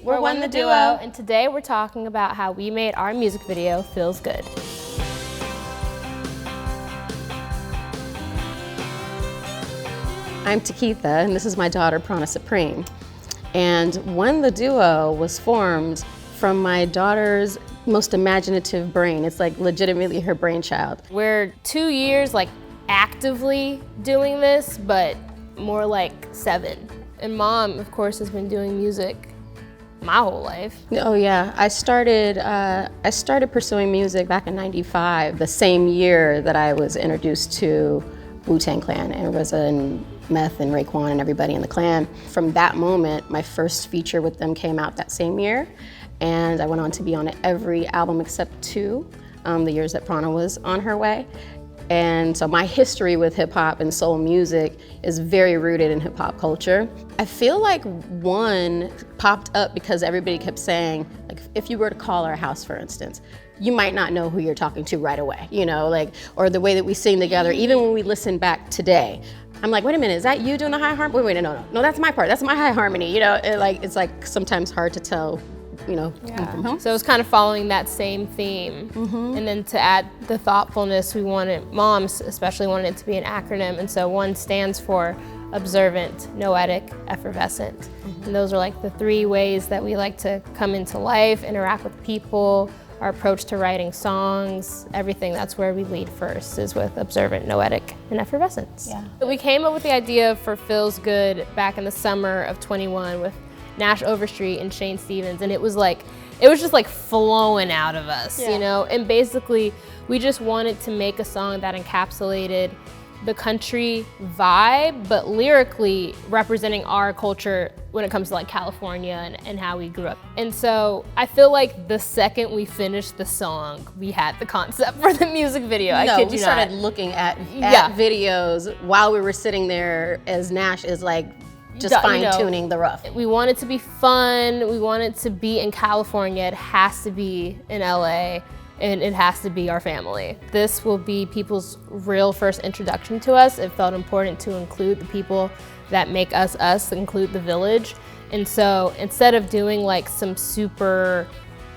We're O.N.E the Duo, and today we're talking about how we made our music video Feels Good. I'm Takitha, and this is my daughter, Prana Supreme. And O.N.E the Duo was formed from my daughter's most imaginative brain. It's like legitimately her brainchild. We're 2 years like actively doing this, but more like 7. And Mom, of course, has been doing music my whole life. Oh yeah, I started pursuing music back in '95, the same year that I was introduced to Wu-Tang Clan and RZA and Meth and Raekwon and everybody in the clan. From that moment, my first feature with them came out that same year, and I went on to be on every album except 2, the years that Prana was on her way. And so my history with hip hop and soul music is very rooted in hip hop culture. I feel like O.N.E popped up because everybody kept saying, like, if you were to call our house, for instance, you might not know who you're talking to right away, you know, like, or the way that we sing together, even when we listen back today. I'm like, wait a minute, is that you doing the high harmony? Wait, no, that's my part, that's my high harmony, you know, it's like sometimes hard to tell, you know, from whom. So it was kind of following that same theme. And then to add the thoughtfulness, we wanted, moms especially wanted it to be an acronym, and so O.N.E stands for observant, noetic, effervescent. And those are like the 3 ways that we like to come into life, interact with people, our approach to writing songs, everything. That's where we lead first, is with observant, noetic, and effervescence. Yeah. We came up with the idea for Feels Good back in the summer of 21 with Nash Overstreet and Shane Stevens, and it was just like flowing out of us, you know? And basically, we just wanted to make a song that encapsulated the country vibe, but lyrically representing our culture when it comes to like California and how we grew up. And so I feel like the second we finished the song, we had the concept for the music video. I kid you not. We started looking at videos while we were sitting there as Nash is like, just fine-tuning the rough. We want it to be fun. We want it to be in California. It has to be in LA, and it has to be our family. This will be people's real first introduction to us. It felt important to include the people that make us us, include the village. And so instead of doing like some super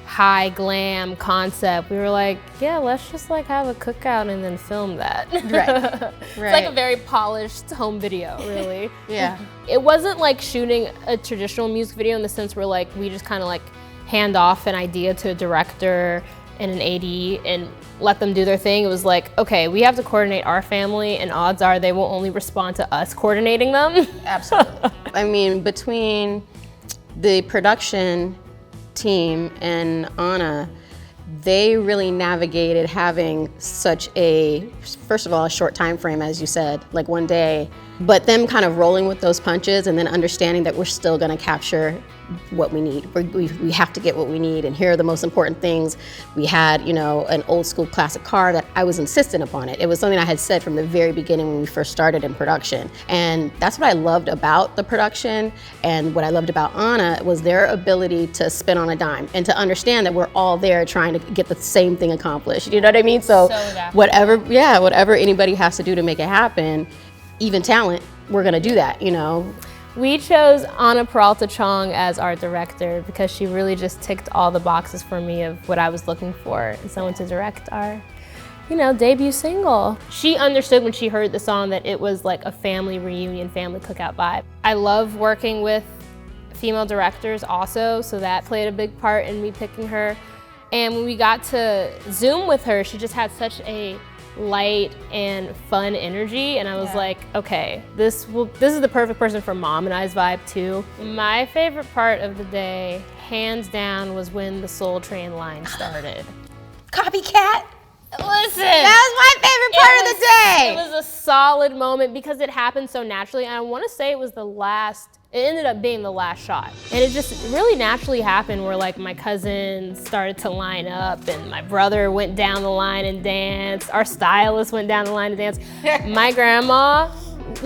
high glam concept, we were like, yeah, let's just like have a cookout and then film that. Right. It's like a very polished home video, really. Yeah. It wasn't like shooting a traditional music video in the sense where like we just kind of like hand off an idea to a director and an AD and let them do their thing. It was like, okay, we have to coordinate our family, and odds are they will only respond to us coordinating them. Absolutely. I mean, between the production team and O.N.E, they really navigated having such a, first of all, a short time frame, as you said, like one day, but them kind of rolling with those punches and then understanding that we're still gonna capture what we need. We have to get what we need, and here are the most important things. We had, you know, an old school classic car that I was insistent upon it. It was something I had said from the very beginning when we first started in production. And that's what I loved about the production, and what I loved about O.N.E was their ability to spin on a dime and to understand that we're all there trying to get the same thing accomplished. You know what I mean? So whatever anybody has to do to make it happen, even talent, we're gonna do that, you know? We chose Ana Peralta Chong as our director because she really just ticked all the boxes for me of what I was looking for in someone to direct our, you know, debut single. She understood when she heard the song that it was like a family reunion, family cookout vibe. I love working with female directors also, so that played a big part in me picking her. And when we got to Zoom with her, she just had such a light and fun energy, and I was like, okay, this is the perfect person for Mom and I's vibe too. My favorite part of the day, hands down, was when the Soul Train line started. Copycat. Listen, that was my favorite part of the day. It was a solid moment because it happened so naturally, and I want to say it was it ended up being the last shot. And it just really naturally happened where like my cousins started to line up, and my brother went down the line and danced. Our stylist went down the line and danced. My grandma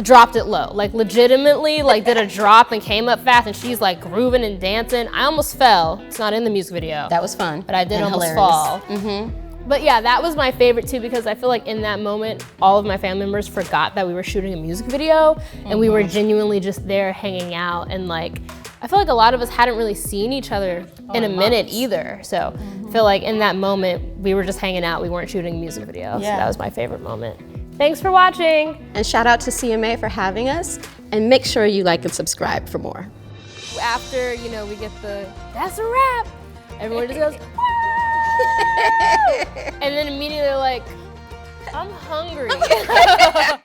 dropped it low, like legitimately like did a drop and came up fast, and she's like grooving and dancing. I almost fell. It's not in the music video. That was fun. But I did almost fall. But yeah, that was my favorite too, because I feel like in that moment, all of my family members forgot that we were shooting a music video, and we were genuinely just there hanging out, and like, I feel like a lot of us hadn't really seen each other in a minute either. So I feel like in that moment, we were just hanging out. We weren't shooting a music video. So that was my favorite moment. Thanks for watching. And shout out to CMA for having us. And make sure you like and subscribe for more. After, you know, we get the, that's a wrap. Everyone just goes, and then immediately they're like, I'm hungry.